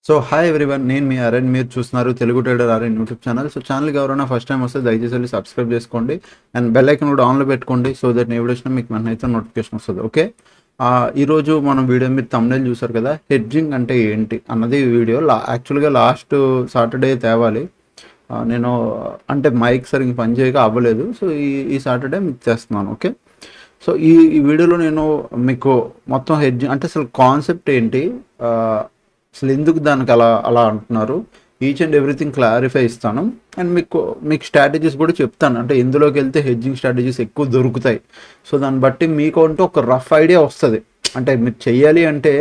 So hi everyone, నేను మీ RN. మీరు చూస్తున్నారు Telugu trader RN YouTube channel. So ఛానల్కి ఎవరైనా ఫస్ట్ టైం వస్తే దయచేసి వెళ్ళి సబ్స్క్రైబ్ చేసుకోండి అండ్ బెల్ ఐకన్ కూడా ఆన్లో పెట్టుకోండి. సో దట్ నేను వీడియో వచ్చినా మీకు వెంటనే నోటిఫికేషన్ వస్తుంది. ఓకే, ఈరోజు మనం వీడియో మీరు థంబ్నెయిల్ చూసారు కదా, హెడ్జింగ్ అంటే ఏంటి అన్నది వీడియో యాక్చువల్గా లాస్ట్ సాటర్డే తేవాలి. నేను అంటే మైక్ సరిగ్గా పనిచేయక అవ్వలేదు. సో ఈ సాటర్డే మీకు తెస్తున్నాను. ఓకే, సో ఈ వీడియోలో నేను మీకు మొత్తం హెడ్జింగ్ అంటే అసలు కాన్సెప్ట్ ఏంటి, అసలు ఎందుకు దానికి అలా అలా అంటున్నారు, ఈచ్ అండ్ ఎవ్రీథింగ్ క్లారిఫై ఇస్తాను. అండ్ మీకు స్ట్రాటజీస్ కూడా చెప్తాను, అంటే ఎందులోకి వెళ్తే హెడ్జింగ్ స్ట్రాటజీస్ ఎక్కువ దొరుకుతాయి. సో దాన్ని బట్టి మీకు అంటూ ఒక రఫ్ ఐడియా వస్తుంది. అంటే మీరు చెయ్యాలి అంటే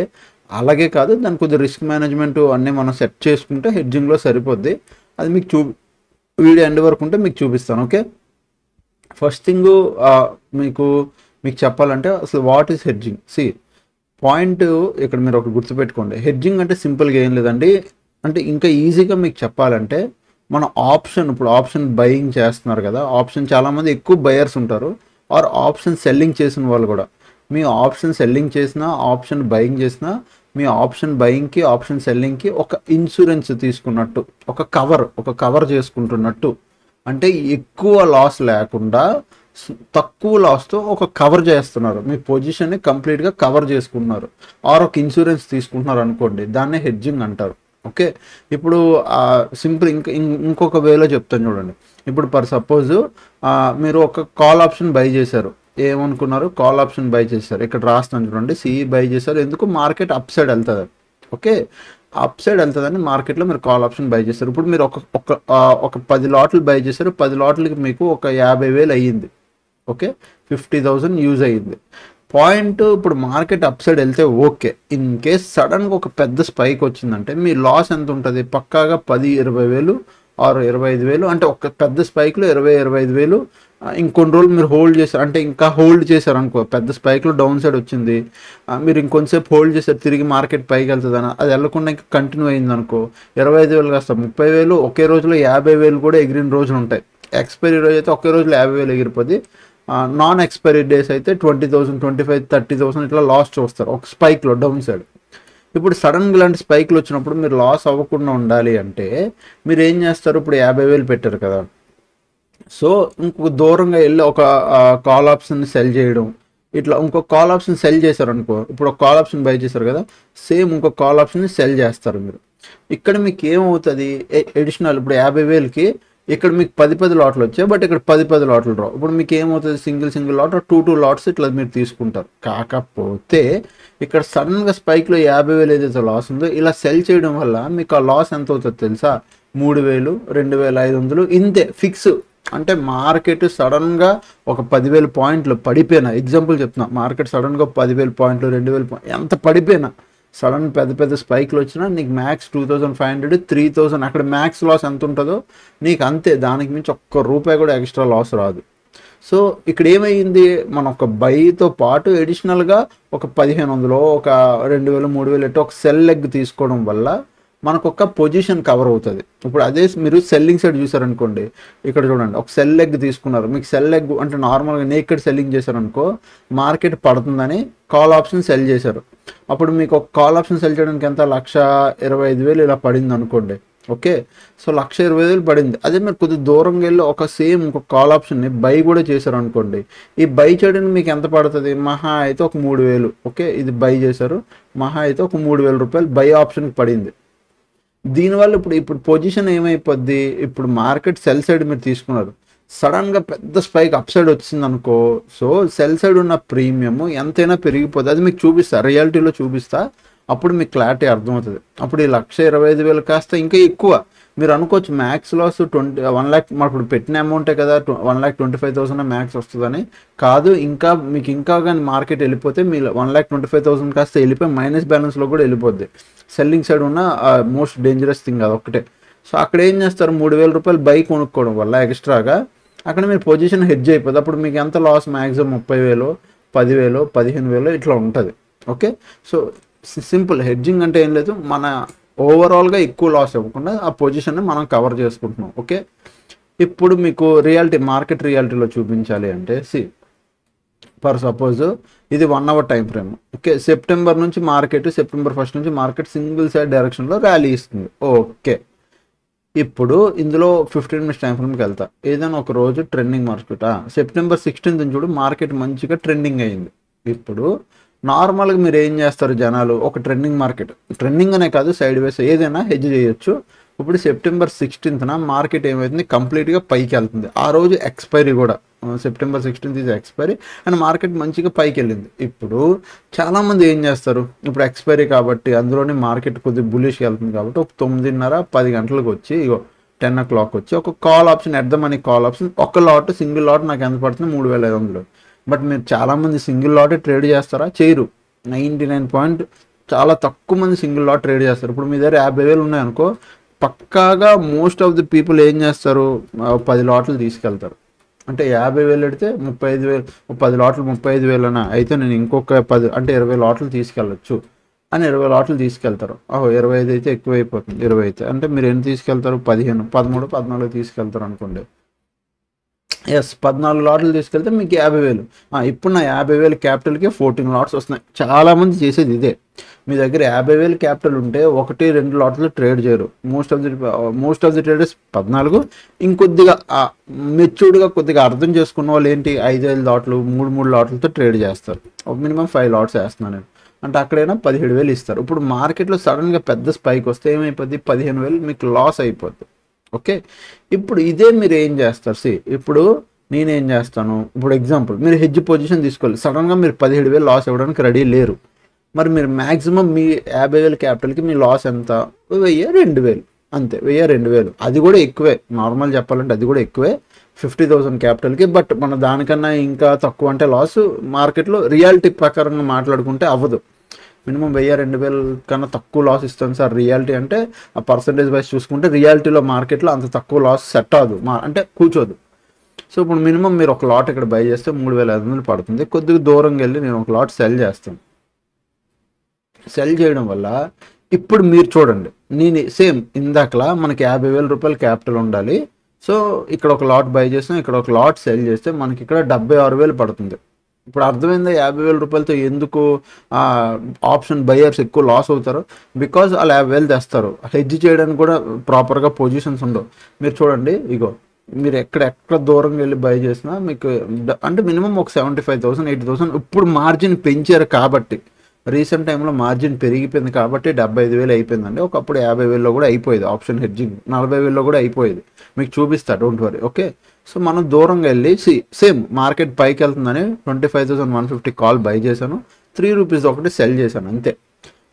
అలాగే కాదు, దాని కొద్దిగా రిస్క్ మేనేజ్మెంట్ అన్నీ మనం సెట్ చేసుకుంటే హెడ్జింగ్లో సరిపోద్ది. అది మీకు వీడియో ఎండ్ వరకు ఉంటే మీకు చూపిస్తాను. ఓకే, ఫస్ట్ థింగ్ మీకు చెప్పాలంటే అసలు వాట్ ఈస్ హెడ్జింగ్. పాయింట్ ఇక్కడ మీరు ఒకటి గుర్తుపెట్టుకోండి, హెడ్జింగ్ అంటే సింపుల్గా ఏం లేదండి. అంటే ఇంకా ఈజీగా మీకు చెప్పాలంటే మన ఇప్పుడు ఆప్షన్ బయింగ్ చేస్తున్నారు కదా, ఆప్షన్ చాలామంది ఎక్కువ బయర్స్ ఉంటారు, ఆర్ ఆప్షన్ సెల్లింగ్ చేసిన వాళ్ళు కూడా. మీ ఆప్షన్ సెల్లింగ్ చేసినా ఆప్షన్ బయింగ్ చేసినా మీ ఆప్షన్ బయింగ్కి ఆప్షన్ సెల్లింగ్కి ఒక ఇన్సూరెన్స్ తీసుకున్నట్టు, ఒక కవర్ చేసుకుంటున్నట్టు. అంటే ఎక్కువ లాస్ లేకుండా తక్కువ లాస్తో ఒక కవర్ చేస్తున్నారు, మీ పొజిషన్ని కంప్లీట్గా కవర్ చేసుకుంటున్నారు, ఆర్ ఒక ఇన్సూరెన్స్ తీసుకుంటున్నారు అనుకోండి, దాన్నే హెడ్జింగ్ అంటారు. ఓకే, ఇప్పుడు సింపుల్ ఇంకొక వేలో చెప్తాను చూడండి. ఇప్పుడు ఫర్ సపోజ్ మీరు ఒక కాల్ ఆప్షన్ బై చేశారు, ఏమనుకున్నారు, కాల్ ఆప్షన్ బై చేశారు. ఇక్కడ రాస్తాను చూడండి, సిఈ బై చేశారు. ఎందుకు, మార్కెట్ అప్ సైడ్ వెళ్తుంది. ఓకే, అప్ సైడ్ వెళ్తుందని మార్కెట్లో మీరు కాల్ ఆప్షన్ బై చేస్తారు. ఇప్పుడు మీరు ఒక 10 లాట్లు బై చేశారు, 10 లాట్లకి మీకు ఒక 50,000 అయ్యింది. ఓకే, 50,000 యూజ్ అయ్యింది. పాయింట్ ఇప్పుడు మార్కెట్ అప్ సైడ్ వెళ్తే ఓకే. ఇన్ కేస్ సడన్గా ఒక పెద్ద స్పైక్ వచ్చిందంటే మీ లాస్ ఎంత ఉంటుంది, పక్కాగా 10-20,000 ఆర్ 25,000. అంటే ఒక పెద్ద స్పైక్లో 20-25,000 ఇంకొన్ని రోజులు మీరు హోల్డ్ చేశారు అంటే, ఇంకా హోల్డ్ చేశారు అనుకో, పెద్ద స్పైక్లో డౌన్ సైడ్ వచ్చింది, మీరు ఇంకొంచెంసేపు హోల్డ్ చేశారు, తిరిగి మార్కెట్ పైకి వెళ్తుందని, అది వెళ్ళకుండా ఇంకా కంటిన్యూ అయింది అనుకో, 25,000 కాస్త 30,000, ఒకే రోజులో 50,000 కూడా ఎగిరిన రోజులు ఉంటాయి. ఎక్స్పైరీ రోజు అయితే ఒకే రోజులో 50,000 ఎగిరిపోద్ది. నాన్ ఎక్స్పైరీ డేస్ అయితే 20,000, 25,000, 30,000 ఇట్లా లాస్ చూస్తారు ఒక స్పైక్లో డౌన్ సైడ్. ఇప్పుడు సడన్గా ఇలాంటి స్పైక్లు వచ్చినప్పుడు మీరు లాస్ అవ్వకుండా ఉండాలి అంటే మీరు ఏం చేస్తారు, ఇప్పుడు 50,000 పెట్టారు కదా, సో ఇంకొక దూరంగా వెళ్ళి ఒక కాల్ ఆప్షన్ని సెల్ చేయడం, ఇట్లా ఇంకొక కాల్ ఆప్షన్ సెల్ చేశారు అనుకో. ఇప్పుడు ఒక కాల్ ఆప్షన్ బై చేశారు కదా, సేమ్ ఇంకొక కాల్ ఆప్షన్ని సెల్ చేస్తారు మీరు. ఇక్కడ మీకు ఏమవుతుంది, ఎడిషనల్ ఇప్పుడు 50,000కి ఇక్కడ మీకు 10 లాట్లు వచ్చాయి, బట్ ఇక్కడ 10 లాట్లు రావు. ఇప్పుడు మీకు ఏమవుతుంది, సింగిల్ లాట్ 2 లాట్స్ ఇట్లా మీరు తీసుకుంటారు. కాకపోతే ఇక్కడ సడన్గా స్పైక్లో 50,000 ఏదైతే లాస్ ఉందో ఇలా సెల్ చేయడం వల్ల మీకు ఆ లాస్ ఎంత అవుతుంది తెలుసా, 3,000, 2,500 ఇంతే ఫిక్స్. అంటే మార్కెట్ సడన్గా ఒక 10,000 పాయింట్లు పడిపోయినా, ఎగ్జాంపుల్ చెప్తున్నా, మార్కెట్ సడన్గా 10,000 పాయింట్లు 2,000 పాయింట్లు ఎంత పడిపోయినా, సడన్ పెద్ద స్పైక్లు వచ్చినా నీకు మ్యాక్స్ 2,500, 3,000 అక్కడ మ్యాక్స్ లాస్ ఎంత ఉంటుందో నీకు అంతే, దానికి మించి ₹1 కూడా ఎక్స్ట్రా లాస్ రాదు. సో ఇక్కడ ఏమైంది, మన ఒక బైతో పాటు ఎడిషనల్గా ఒక 1,500, ఒక 2,000, 3,000 ఎట్టో ఒక సెల్ లెగ్ తీసుకోవడం వల్ల మనకు ఒక పొజిషన్ కవర్ అవుతుంది. ఇప్పుడు అదే మీరు సెల్లింగ్ సైడ్ చూసారనుకోండి, ఇక్కడ చూడండి, ఒక సెల్ లెగ్ తీసుకున్నారు, మీకు సెల్ లెగ్ అంటే నార్మల్గా నేకెడ్ సెల్లింగ్ చేశారనుకో, మార్కెట్ పడుతుందని కాల్ ఆప్షన్ సెల్ చేశారు. అప్పుడు మీకు ఒక కాల్ ఆప్షన్ సెల్ చేయడానికి ఎంత, 1,25,000 ఇలా పడింది అనుకోండి. ఓకే, సో 1,20,000 పడింది. అదే మీరు కొద్దిగా దూరంగా వెళ్ళి ఒక సేమ్ ఇంకొక కాల్ ఆప్షన్ని బై కూడా చేశారు అనుకోండి, ఈ బై చేయడానికి మీకు ఎంత పడుతుంది, మహా అయితే ఒక 3,000. ఓకే, ఇది బై చేశారు, మహా అయితే ఒక ₹3,000 బై ఆప్షన్కి పడింది. దీనివల్ల ఇప్పుడు పొజిషన్ ఏమైపోద్ది, ఇప్పుడు మార్కెట్ సెల్ సైడ్ మీరు తీసుకున్నారు, సడన్గా పెద్ద స్పైక్ అప్ సైడ్ వచ్చింది అనుకో, సో సెల్ సైడ్ ఉన్న ప్రీమియం ఎంతైనా పెరిగిపోతుంది. అది మీకు చూపిస్తా, రియాలిటీలో చూపిస్తా, అప్పుడు మీకు క్లారిటీ అర్థమవుతుంది. అప్పుడు ఈ 1,25,000 కాస్త ఇంకా ఎక్కువ. మీరు అనుకోవచ్చు మ్యాక్స్ లాస్ 1 lakh, ఇప్పుడు పెట్టిన అమౌంటే కదా 1,25,000 మ్యాక్స్ వస్తుందని. కాదు, ఇంకా మీకు ఇంకా కానీ మార్కెట్ వెళ్ళిపోతే మీ 1,25,000 కాస్త వెళ్ళిపోయి మైనస్ బ్యాలెన్స్లో కూడా వెళ్ళిపోద్ది. సెల్లింగ్ సైడ్ ఉన్న మోస్ట్ డేంజరస్ థింగ్ అది ఒక్కటే. సో అక్కడ ఏం చేస్తారు, ₹3,000 బై కొనుక్కోవడం వల్ల ఎక్స్ట్రాగా అక్కడ మీరు పొజిషన్ హెడ్జ్ అయిపోతుంది. అప్పుడు మీకు ఎంత లాస్, మ్యాక్సిమం 30,000, 10,000, 15,000 ఇట్లా ఉంటుంది. ఓకే, సో సింపుల్ హెడ్జింగ్ అంటే ఏం లేదు, మన ఓవరాల్గా ఎక్కువ లాస్ ఇవ్వకుండా ఆ పొజిషన్ని మనం కవర్ చేసుకుంటున్నాం. ఓకే, ఇప్పుడు మీకు మార్కెట్ రియాలిటీలో చూపించాలి అంటే ఫర్ సపోజ్ ఇది 1 hour time frame. Okay, September 1 నుంచి మార్కెట్ సింగిల్ సైడ్ డైరెక్షన్లో ర్యాలీ ఇస్తుంది. ఓకే, ఇప్పుడు ఇందులో 15 మినిట్స్ టైం ఫ్రేమ్కి వెళ్తా. ఏదైనా ఒక రోజు ట్రెండింగ్ మార్కెట్ సెప్టెంబర్ 16 చూడు మార్కెట్ మంచిగా ట్రెండింగ్ అయింది. ఇప్పుడు నార్మల్గా మీరు ఏం చేస్తారు జనాలు, ఒక ట్రెండింగ్ అనే కాదు, సైడ్ వేస్ ఏదైనా హెడ్జ్ చేయొచ్చు. ఇప్పుడు సెప్టెంబర్ 16 మార్కెట్ ఏమవుతుంది, కంప్లీట్గా పైకి వెళ్తుంది. ఆ రోజు ఎక్స్పైరీ కూడా, సెప్టెంబర్ 16 ఇది ఎక్స్పైరీ అండ్ మార్కెట్ మంచిగా పైకి వెళ్ళింది. ఇప్పుడు చాలామంది ఏం చేస్తారు, ఇప్పుడు ఎక్స్పైరీ కాబట్టి అందులోనే మార్కెట్ కొద్దిగా బులిష్గా వెళ్తుంది కాబట్టి ఒక 9:30-10 గంటలకు వచ్చి, ఇగో 10 o'clock వచ్చి ఒక కాల్ ఆప్షన్ ఎద్దామని, కాల్ ఆప్షన్ ఒక లాట్, సింగిల్ లాట్ నాకు ఎంత పడుతుంది, 3,500. బట్ మీరు చాలామంది సింగిల్ లాటే ట్రేడ్ చేస్తారా, చేయరు. 99 చాలా తక్కువ మంది సింగిల్ లాట్ ట్రేడ్ చేస్తారు. ఇప్పుడు మీ దగ్గర 50,000 ఉన్నాయనుకో, పక్కాగా మోస్ట్ ఆఫ్ ది పీపుల్ ఏం చేస్తారు, 10 లాట్లు తీసుకెళ్తారు. అంటే 50,000 పెడితే 35,000, 10 లాట్లు 35,000 అన్నా అయితే నేను ఇంకొక 10 అంటే 20 లాట్లు తీసుకెళ్ళచ్చు అని 20 లాట్లు తీసుకెళ్తారు. 25 అయితే ఎక్కువ అయిపోతుంది. 20 అయితే అంటే మీరు ఎన్ని తీసుకెళ్తారు, 15, 13, 14 తీసుకెళ్తారు అనుకోండి. 14 లాట్లు తీసుకెళ్తే మీకు 50,000. ఇప్పుడు నా 50,000 క్యాపిటల్కి 14 లాట్స్ వస్తున్నాయి. చాలామంది చేసేది ఇదే. మీ దగ్గర 50,000 క్యాపిటల్ ఉంటే 1-2 లాట్లు ట్రేడ్ చేయరు. మోస్ట్ ఆఫ్ ది ట్రేడర్స్ 14, ఇంకొద్దిగా మెచ్యూర్డ్గా కొద్దిగా అర్థం చేసుకున్న వాళ్ళు ఏంటి, 5 లాట్లు 3 లాట్లతో ట్రేడ్ చేస్తారు. మినిమం 5 లాట్స్ వేస్తున్నాను నేను అంటే అక్కడైనా 17,000 ఇస్తారు. ఇప్పుడు మార్కెట్లో సడన్గా పెద్ద స్పైక్ వస్తే ఏమైపోద్ది, 15,000 మీకు లాస్ అయిపోద్ది. ఓకే, ఇప్పుడు ఇదే మీరు ఏం చేస్తారు, ఇప్పుడు నేనేం చేస్తాను, ఇప్పుడు ఎగ్జాంపుల్ మీరు హెడ్జ్ పొజిషన్ తీసుకోవాలి. సడన్గా మీరు 17,000 లాస్ అవ్వడానికి రెడీ లేరు. మరి మీరు మ్యాక్సిమం మీ 50,000 క్యాపిటల్కి మీ లాస్ ఎంత, 1,000-2,000 అంతే. 1,000-2,000 అది కూడా ఎక్కువే. నార్మల్ చెప్పాలంటే అది కూడా ఎక్కువే 50,000 క్యాపిటల్కి. బట్ మన దానికన్నా ఇంకా తక్కువ అంటే లాస్ మార్కెట్లో రియాలిటీ ప్రకారంగా మాట్లాడుకుంటే అవ్వదు. మినిమం 1,000-2,000 కన్నా తక్కువ లాస్ ఇస్తాను సార్ రియాలిటీ అంటే, ఆ పర్సంటేజ్ వైజ్ చూసుకుంటే రియాలిటీలో మార్కెట్లో అంత తక్కువ లాస్ సెట్ అవ్వదు, అంటే కూర్చోదు. సో ఇప్పుడు మినిమం మీరు ఒక లాట్ ఇక్కడ బై చేస్తే 3,500 పడుతుంది. కొద్దిగా దూరంగా వెళ్ళి నేను ఒక లాట్ సెల్ చేస్తాను. సెల్ చేయడం వల్ల ఇప్పుడు మీరు చూడండి, నేను సేమ్ ఇందాకలా మనకి 50,000 రూపాయలు క్యాపిటల్ ఉండాలి. సో ఇక్కడ ఒక లాట్ బై చేస్తాం, ఇక్కడ ఒక లాట్ సెల్ చేస్తే మనకి ఇక్కడ 76,000 పడుతుంది. ఇప్పుడు అర్థమైందా 50,000 రూపాయలతో ఎందుకు ఆప్షన్ బయర్స్ ఎక్కువ లాస్ అవుతారు? బికాజ్ వాళ్ళు 50,000 తెస్తారు. హెడ్జ్ చేయడానికి కూడా ప్రాపర్గా పొజిషన్స్ ఉండవు. మీరు చూడండి, ఇగో మీరు ఎక్కడ దూరంగా వెళ్ళి బై చేసినా మీకు అంటే మినిమం ఒక 75,000, 80,000. ఇప్పుడు మార్జిన్ పెంచారు కాబట్టి, రీసెంట్ టైంలో మార్జిన్ పెరిగిపోయింది కాబట్టి 75,000 అయిపోయిందండి. ఒకప్పుడు 50,000లో కూడా అయిపోయేది ఆప్షన్ హెడ్జింగ్, 40,000లో కూడా అయిపోయేది. మీకు చూపిస్తా, డోంట్ వరీ. ఓకే, సో మనం దూరంగా వెళ్ళి సేమ్ మార్కెట్ పైకి వెళ్తుందని 25,150 కాల్ బై చేశాను, 3 రూపీస్ ఒకటి సెల్ చేశాను అంతే.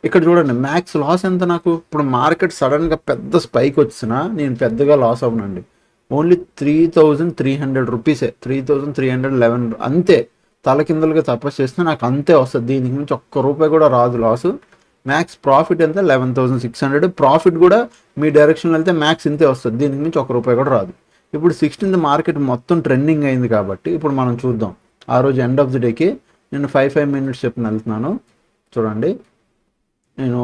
ఇక్కడ చూడండి మ్యాక్స్ లాస్ ఎంత నాకు. ఇప్పుడు మార్కెట్ సడన్గా పెద్ద స్పైక్ వచ్చినా నేను పెద్దగా లాస్ అవునండి. ఓన్లీ 3,300 రూపీసే, 3,311 అంతే. తలకిందలుగా తపస్సు చేస్తే నాకు అంతే వస్తుంది. దీనికి నుంచి ₹1 కూడా రాదు లాసు. మ్యాక్స్ ప్రాఫిట్ ఎంత, 11,600. ప్రాఫిట్ కూడా మీ డైరెక్షన్లో వెళ్తే మ్యాక్స్ ఇంతే వస్తుంది. దీనికి నుంచి ₹1 కూడా రాదు. ఇప్పుడు 16th మార్కెట్ మొత్తం ట్రెండింగ్ అయింది కాబట్టి ఇప్పుడు మనం చూద్దాం. ఆ రోజు ఎండ్ ఆఫ్ ది డేకి నేను 5 మినిట్స్ చెప్పిన వెళ్తున్నాను. చూడండి, నేను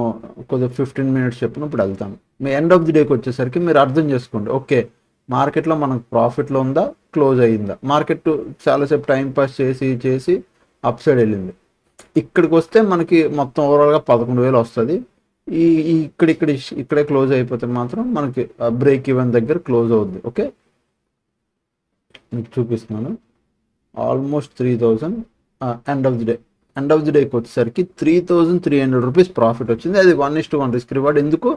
కొద్దిగా 15 మినిట్స్ చెప్పిన ఇప్పుడు వెళ్తాను. మీ ఎండ్ ఆఫ్ ది డేకి వచ్చేసరికి మీరు అర్థం చేసుకోండి. ఓకే, మార్కెట్లో మనకు ప్రాఫిట్లో ఉందా, క్లోజ్ అయ్యిందా. మార్కెట్ చాలాసేపు టైం పాస్ చేసి అప్ సైడ్ వెళ్ళింది. ఇక్కడికి వస్తే మనకి మొత్తం ఓవరాల్గా 11,000 వస్తుంది. ఇక్కడే క్లోజ్ అయిపోతే మాత్రం మనకి బ్రేక్ ఈవెన్ దగ్గర క్లోజ్ అవుద్ది. ఓకే, మీకు చూపిస్తున్నాను. ఆల్మోస్ట్ 3,000 ఎండ్ ఆఫ్ ది డేకి వచ్చేసరికి 3,300 రూపీస్ ప్రాఫిట్ వచ్చింది. అది 1:1 రిస్క్ రివార్డ్. ఎందుకు,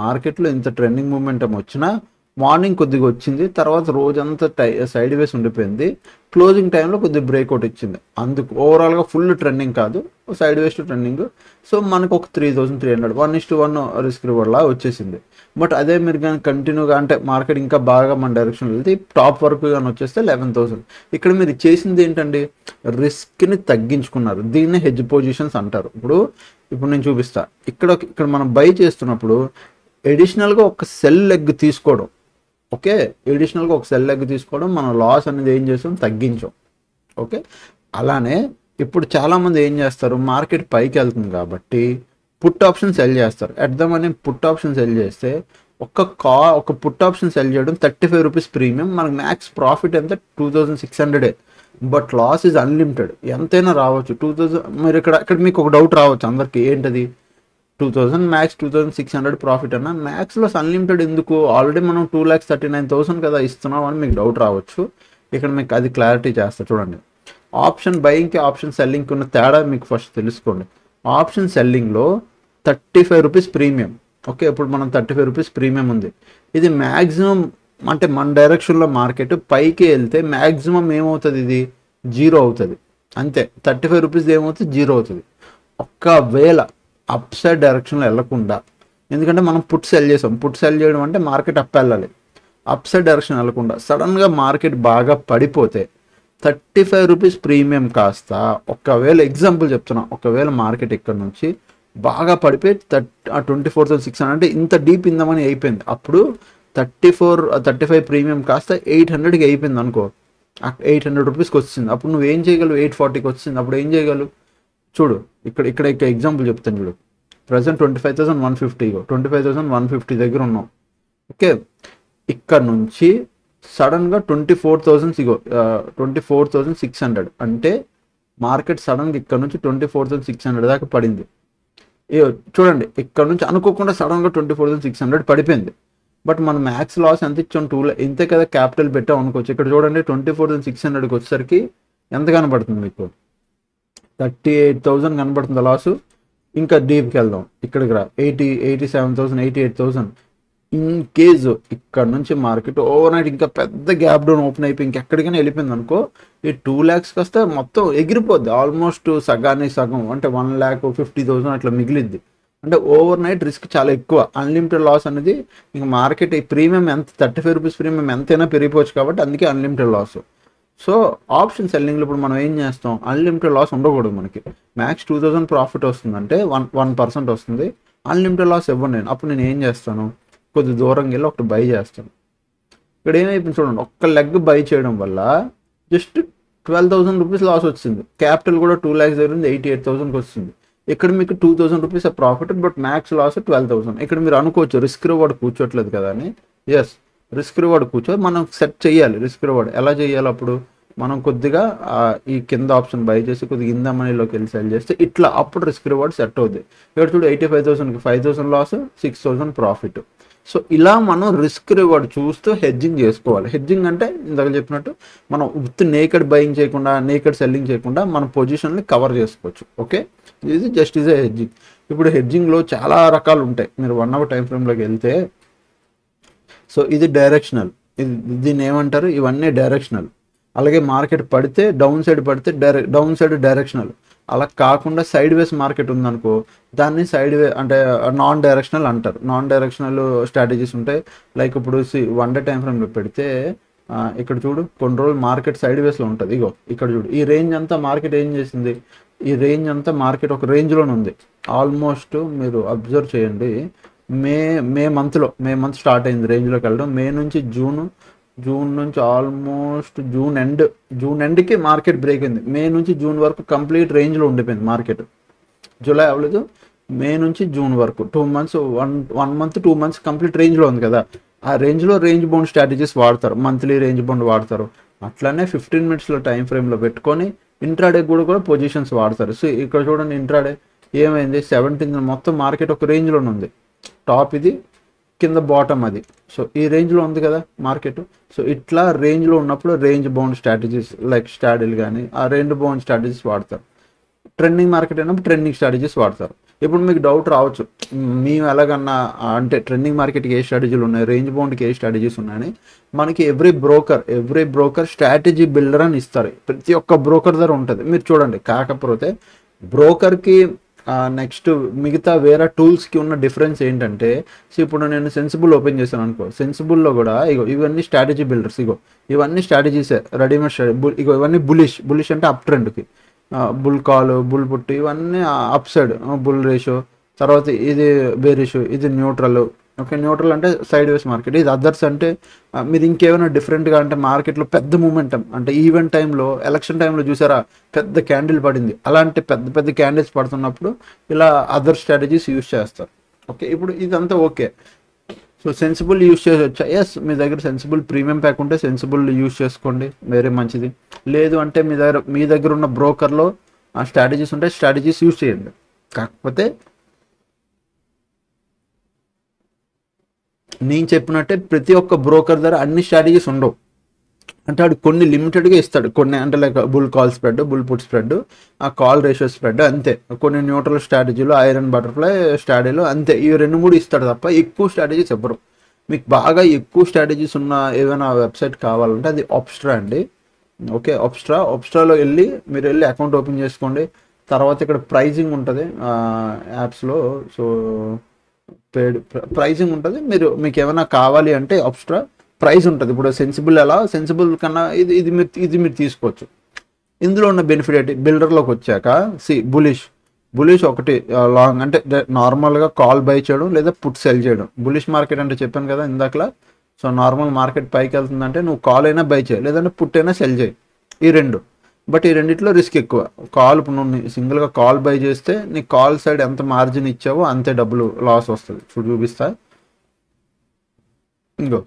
మార్కెట్లో ఇంత ట్రెండింగ్ మూమెంటం వచ్చినా మార్నింగ్ కొద్దిగా వచ్చింది, తర్వాత రోజంతా సైడ్ వేస్ ఉండిపోయింది. క్లోజింగ్ టైంలో కొద్దిగా బ్రేక్అవుట్ ఇచ్చింది. అందుకు ఓవరాల్గా ఫుల్ ట్రెండింగ్ కాదు, సైడ్ వేస్ ట్రెండింగ్. సో మనకు ఒక 3,300 1:1 రిస్క్ రివార్డ్లా వచ్చేసింది. బట్ అదే మీరు కానీ కంటిన్యూగా అంటే మార్కెట్ ఇంకా బాగా మన డైరెక్షన్ వెళ్తే టాప్ వరకు కానీ వచ్చేస్తే 11,000. ఇక్కడ మీరు చేసింది ఏంటండి, రిస్క్ని తగ్గించుకున్నారు. దీన్ని హెడ్జ్ పొజిషన్స్ అంటారు. ఇప్పుడు నేను చూపిస్తా. ఇక్కడ మనం బై చేస్తున్నప్పుడు ఎడిషనల్గా ఒక సెల్ లెగ్ తీసుకోవడం. ఓకే, ఎడిషనల్గా ఒక సెల్ లెగ్ తీసుకోవడం, మన లాస్ అనేది ఏం చేస్తాం, తగ్గించాం. ఓకే, అలానే ఇప్పుడు చాలామంది ఏం చేస్తారు, మార్కెట్ పైకి వెళ్తుంది కాబట్టి పుట్ ఆప్షన్ సెల్ చేస్తారు. ఎడ్దామని పుట్ ఆప్షన్ సెల్ చేస్తే ఒక పుట్ ఆప్షన్ సెల్ చేయడం 35 రూపీస్ ప్రీమియం. మనకు మ్యాక్స్ ప్రాఫిట్ ఎంత, 2,600. బట్ లాస్ ఈజ్ అన్లిమిటెడ్, ఎంతైనా రావచ్చు. 2000 మీరు ఇక్కడ మీకు ఒక డౌట్ రావచ్చు అందరికి, ఏంటది 2000 మ్యాక్స్ 2600 ప్రాఫిట్ అన్న, మ్యాక్స్ లాస్ అన్లిమిటెడ్ ఎందుకు, ఆల్రెడీ మనం 2,39,000 కదా ఇస్తున్నాం అని మీకు డౌట్ రావచ్చు. ఇక్కడ మీకు అది క్లారిటీ చేస్తా చూడండి. ఆప్షన్ బయింగ్కి ఆప్షన్ సెల్లింగ్కి ఉన్న తేడా మీకు ఫస్ట్ తెలుసుకోండి. ఆప్షన్ సెల్లింగ్లో 35 రూపీస్ ప్రీమియం. ఓకే, ఇప్పుడు మనం 35 రూపీస్ ప్రీమియం ఉంది. ఇది మ్యాక్సిమం అంటే మన డైరెక్షన్లో మార్కెట్ పైకి వెళ్తే మ్యాక్సిమం ఏమవుతుంది, ఇది 0 అవుతుంది అంతే. 35 రూపీస్ ఏమవుతుంది, 0 అవుతుంది. ఒక్కవేళ అప్ సైడ్ డైరెక్షన్లో వెళ్ళకుండా, ఎందుకంటే మనం పుట్ సెల్ చేసాం, పుట్ సెల్ చేయడం అంటే మార్కెట్ అప్ వెళ్ళాలి, అప్ సైడ్ డైరెక్షన్ వెళ్ళకుండా సడన్గా మార్కెట్ బాగా పడిపోతే 35 రూపీస్ ప్రీమియం కాస్త, ఒకవేళ ఎగ్జాంపుల్ చెప్తున్నా, ఒకవేళ మార్కెట్ ఇక్కడ నుంచి బాగా పడిపోయి 24,600 అంటే ఇంత డీప్ ఇందామని అయిపోయింది, అప్పుడు 35 ప్రీమియం కాస్త 800కి అయిపోయింది అనుకో, 800 రూపీస్కి వచ్చింది. అప్పుడు నువ్వు ఏం చేయగలవు, 840కి వచ్చింది, అప్పుడు ఏం చేయగలవు చూడు. ఇక్కడ ఎగ్జాంపుల్ చెప్తాను చూడు. ప్రజెంట్ 25,150, 25,150 దగ్గర ఉన్నాం. ఓకే, ఇక్కడ నుంచి సడన్గా 24,600 అంటే మార్కెట్ సడన్గా ఇక్కడ నుంచి 24,600 దాకా పడింది. చూడండి, ఇక్కడ నుంచి అనుకోకుండా సడన్గా 24,600 పడిపోయింది. బట్ మనం మ్యాక్స్ లాస్ ఎంత ఇచ్చాం, 2 ఇంతే కదా క్యాపిటల్ పెట్టాం అనుకోవచ్చు. ఇక్కడ చూడండి 24,600కి వచ్చేసరికి ఎంత కనబడుతుంది మీకు, 38,000 కనబడుతుంది లాసు. ఇంకా డీప్కి వెళ్దాం, ఇక్కడికి రా, 87,000, 88,000. ఇన్ కేసు ఇక్కడ నుంచి మార్కెట్ ఓవర్ నైట్ ఇంకా పెద్ద గ్యాప్ డౌన్ ఓపెన్ అయిపోయి ఇంకెక్కడికైనా వెళ్ళిపోయింది అనుకో, ఈ 2 lakhs వస్తే మొత్తం ఎగిరిపోద్ది, ఆల్మోస్ట్ సగానికి సగం అంటే 1,50,000 అట్లా మిగిలిద్ది. అంటే ఓవర్ నైట్ రిస్క్ చాలా ఎక్కువ. అన్లిమిటెడ్ లాస్ అనేది ఇంకా మార్కెట్ ఈ ప్రీమియం ఎంత 35 రూపీస్ ప్రీమియం ఎంతైనా పెరిగిపోవచ్చు కాబట్టి అందుకే అన్లిమిటెడ్ లాస్. సో ఆప్షన్ సెల్లింగ్లో ఇప్పుడు మనం ఏం చేస్తాం, అన్లిమిటెడ్ లాస్ ఉండకూడదు. మనకి మ్యాక్స్ 2000 ప్రాఫిట్ వస్తుందంటే 1% వస్తుంది, అన్లిమిటెడ్ లాస్ ఇవ్వండి నేను. అప్పుడు నేను ఏం చేస్తాను, కొద్ది దూరంగా వెళ్ళి ఒకటి బై చేస్తాను. ఇక్కడ ఏమైపోయింది చూడండి, ఒక్క లెగ్ బై చేయడం వల్ల జస్ట్ 12,000 రూపీస్ లాస్ వచ్చింది. క్యాపిటల్ కూడా 2 lakhs దగ్గర ఉంది, 88,000కి వస్తుంది. ఇక్కడ మీకు 2,000 rupees profit, but max loss 12,000. ఇక్కడ మీరు అనుకోవచ్చు రిస్క్ రివార్డ్ కూర్చోట్లేదు కదా అని. ఎస్, రిస్క్ రివార్డ్ మనం సెట్ చేయాలి. రిస్క్ రివార్డ్ ఎలా చేయాలి, అప్పుడు మనం కొద్దిగా ఈ కింద ఆప్షన్ బై చేసి కొద్దిగా ఇంద మనీలోకి వెళ్ళి సెల్ చేస్తే ఇట్లా అప్పుడు రిస్క్ రివార్డ్ సెట్ అవుతుంది. ఇక్కడ చూడు 85,000కి 5,000 లాస్, 6,000 ప్రాఫిట్. సో ఇలా మనం రిస్క్ రివార్డ్ చూస్తూ హెడ్జింగ్ చేసుకోవాలి. హెడ్జింగ్ అంటే ఇందాక చెప్పినట్టు మనం విత్ నేకెడ్ బయింగ్ చేయకుండా, నేకెడ్ సెల్లింగ్ చేయకుండా మన పొజిషన్ని కవర్ చేసుకోవచ్చు. ఓకే, ఇది జస్ట్ ఈజ్ ఏ హెడ్జింగ్. ఇప్పుడు హెడ్జింగ్లో చాలా రకాలు ఉంటాయి. మీరు 1 hour టైం ఫ్రేమ్లోకి వెళ్తే, సో ఇది డైరెక్షనల్, దీన్ని ఏమంటారు, ఇవన్నీ డైరెక్షనల్. అలాగే మార్కెట్ పడితే డౌన్ సైడ్ పడితే డౌన్ సైడ్ డైరెక్షనల్. అలా కాకుండా సైడ్ వేస్ మార్కెట్ ఉందనుకో, దాన్ని సైడ్ వే అంటే నాన్ డైరెక్షనల్ అంటారు. నాన్ డైరెక్షనల్ స్ట్రాటజీస్ ఉంటాయి. లైక్ ఇప్పుడు 1 day టైం ఫ్రేమ్లో పెడితే ఇక్కడ చూడు కొన్ని రోజులు మార్కెట్ సైడ్ వేస్లో ఉంటుంది. ఇగో ఇక్కడ చూడు, ఈ రేంజ్ అంతా మార్కెట్ ఏం చేసింది, ఈ రేంజ్ అంతా మార్కెట్ ఒక రేంజ్లోనే ఉంది. ఆల్మోస్ట్ మీరు అబ్జర్వ్ చేయండి, మే మంత్ స్టార్ట్ అయింది రేంజ్లోకి వెళ్ళడం. మే నుంచి జూన్ నుంచి ఆల్మోస్ట్ జూన్ ఎండ్కి మార్కెట్ బ్రేక్ అయింది. మే నుంచి జూన్ వరకు కంప్లీట్ రేంజ్లో ఉండిపోయింది మార్కెట్. జూలై అవ్వలేదు, మే నుంచి జూన్ వరకు 2 months, 1 month 2 months కంప్లీట్ రేంజ్లో ఉంది కదా. ఆ రేంజ్లో రేంజ్ బౌండ్ స్ట్రాటజీస్ వాడతారు, మంత్లీ రేంజ్ బౌండ్ వాడతారు. అట్లానే 15 minutes టైం ఫ్రేమ్లో పెట్టుకొని ఇంట్రాడే కూడా పొజిషన్స్ వాడతారు. సో ఇక్కడ చూడండి, ఇంట్రాడే ఏమైంది, 17 మొత్తం మార్కెట్ ఒక రేంజ్లోనే ఉంది. టాప్ ఇది, కింద బాటమ్ అది. సో ఈ రేంజ్లో ఉంది కదా మార్కెట్. సో ఇట్లా రేంజ్లో ఉన్నప్పుడు రేంజ్ బౌండ్ స్ట్రాటజీస్ లైక్ స్టాడిల్ కానీ ఆ రేంజ్ బౌండ్ స్ట్రాటజీస్ వాడతారు. ట్రెండింగ్ మార్కెట్ అయినప్పుడు ట్రెండింగ్ స్ట్రాటజీస్ వాడతారు. ఇప్పుడు మీకు డౌట్ రావచ్చు, మేము ఎలాగన్నా అంటే ట్రెండింగ్ మార్కెట్కి ఏ స్ట్రాటజీలు ఉన్నాయి, రేంజ్ బౌండ్కి ఏ స్ట్రాటజీస్ ఉన్నాయని మనకి ఎవ్రీ బ్రోకర్ స్ట్రాటజీ బిల్డర్ అని ఇస్తారు. ప్రతి ఒక్క బ్రోకర్ దగ్గర ఉంటుంది, మీరు చూడండి. కాకపోతే బ్రోకర్కి నెక్స్ట్ మిగతా వేరే టూల్స్కి ఉన్న డిఫరెన్స్ ఏంటంటే, సో ఇప్పుడు నేను సెన్సిబుల్ ఓపెన్ చేశాను అనుకో, సెన్సిబుల్లో కూడా ఇవన్నీ స్ట్రాటజీ బిల్డర్స్, ఇవన్నీ స్ట్రాటజీసే, రెడీమేడ్ స్ట్రాటజీ. ఇవన్నీ బులిష్ అంటే అప్ ట్రెండ్కి, బుల్ కాల్, బుల్ పుట్టి, ఇవన్నీ అప్ సైడ్ బుల్ రేషియో. తర్వాత ఇది బేరిష్, ఇది న్యూట్రల్. ఓకే, న్యూట్రల్ అంటే సైడ్ వేస్ మార్కెట్. ఇది అదర్స్ అంటే మీరు ఇంకేమైనా డిఫరెంట్గా అంటే మార్కెట్లో పెద్ద మూమెంటం అంటే ఈవెంట్ టైంలో, ఎలక్షన్ టైంలో చూసారా పెద్ద క్యాండిల్ పడింది, అలాంటి పెద్ద క్యాండిల్స్ పడుతున్నప్పుడు ఇలా అదర్ స్ట్రాటజీస్ యూజ్ చేస్తారు. ఓకే, ఇప్పుడు ఇదంతా ఓకే. సో సెన్సిబుల్ యూస్ చేయొచ్చా? ఎస్, మీ దగ్గర సెన్సిబుల్ ప్రీమియం ప్యాక్ ఉంటే సెన్సిబుల్ యూస్ చేసుకోండి, వేరే మంచిది. లేదు అంటే మీ దగ్గర ఉన్న బ్రోకర్లో ఆ స్ట్రాటజీస్ ఉంటే స్ట్రాటజీస్ యూస్ చేయండి. కాకపోతే నేను చెప్పినట్టే ప్రతి ఒక్క బ్రోకర్ దగ్గర అన్ని స్ట్రాటజీస్ ఉండవు. అంటే వాడు కొన్ని లిమిటెడ్గా ఇస్తాడు, కొన్ని అంటే like bull call spread, bull put spread, ఆ కాల్ రేషియో స్ప్రెడ్ అంతే. కొన్ని న్యూట్రల్ స్ట్రాటజీలు, ఐరన్ బటర్ఫ్లై స్ట్రాటజీలు అంతే. ఇవి 2-3 ఇస్తాడు తప్ప ఎక్కువ స్ట్రాటజీస్ ఇవ్వరు. మీకు బాగా ఎక్కువ స్ట్రాటజీస్ ఉన్న ఏదైనా వెబ్సైట్ కావాలంటే అది ఆప్స్ట్రా అండి. ఓకే, ఆప్స్ట్రాలో మీరు వెళ్ళి అకౌంట్ ఓపెన్ చేసుకోండి. తర్వాత ఇక్కడ ప్రైజింగ్ ఉంటుంది యాప్స్లో. సో పేడ్ ప్రైజింగ్ ఉంటుంది. మీకు ఏమైనా కావాలి అంటే ఆప్స్ట్రా ప్రైస్ ఉంటుంది. ఇప్పుడు సెన్సిబుల్ కన్నా ఇది మీరు తీసుకోవచ్చు. ఇందులో ఉన్న బెనిఫిట్ ఏంటి? బిల్డర్లోకి వచ్చాక బులిష్ ఒకటి లాంగ్ అంటే నార్మల్గా కాల్ బై చేయడం లేదా పుట్ సెల్ చేయడం. బులిష్ మార్కెట్ అంటే చెప్పాను కదా ఇందాకలా. సో నార్మల్ మార్కెట్ పైకి వెళ్తుందంటే నువ్వు కాల్ అయినా బై చేయి, లేదంటే పుట్ అయినా సెల్ చేయి, ఈ రెండు. బట్ ఈ రెండిట్లో రిస్క్ ఎక్కువ. ఇప్పుడు నువ్వు సింగిల్గా కాల్ బై చేస్తే నీ కాల్ సైడ్ ఎంత మార్జిన్ ఇచ్చావో అంతే డబ్బులు లాస్ వస్తుంది. చూపిస్తా. ఇంకో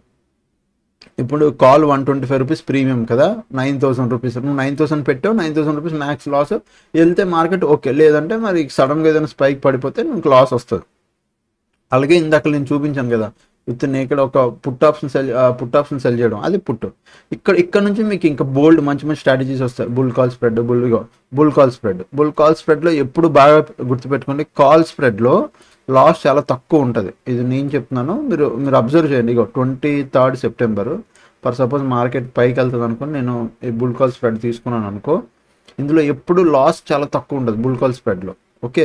ఇప్పుడు కాల్ 125 రూపీస్ ప్రీమియం కదా, 9,000 రూపీస్. నువ్వు 9,000 పెట్టావు, 9,000 రూపీస్ మ్యాక్స్ లాస్. వెళ్తే మార్కెట్ ఓకే, లేదంటే మరి సడన్గా ఏదైనా స్పైక్ పడిపోతే నీకు లాస్ వస్తుంది. అలాగే ఇందాక నేను చూపించాను కదా, ఇక్కడ ఒక పుట్ ఆప్షన్ సెల్ చేయడం, అది పుట్. ఇక్కడ నుంచి మీకు ఇంకా బోల్డ్ మంచి స్ట్రాటజీస్ వస్తాయి. బుల్ కాల్ స్ప్రెడ్లో ఎప్పుడు బాగా గుర్తుపెట్టుకోండి, కాల్ స్ప్రెడ్లో లాస్ చాలా తక్కువ ఉంటుంది. ఇది నేను చెప్తున్నాను, మీరు అబ్జర్వ్ చేయండి. 23 సెప్టెంబర్ ఫర్ సపోజ్ మార్కెట్ పైకి వెళ్తుంది అనుకోని నేను ఈ బుల్ కాల్ స్ప్రెడ్ తీసుకున్నాను అనుకో, ఇందులో ఎప్పుడు లాస్ చాలా తక్కువ ఉంటుంది బుల్ కాల్ స్ప్రెడ్లో. Okay,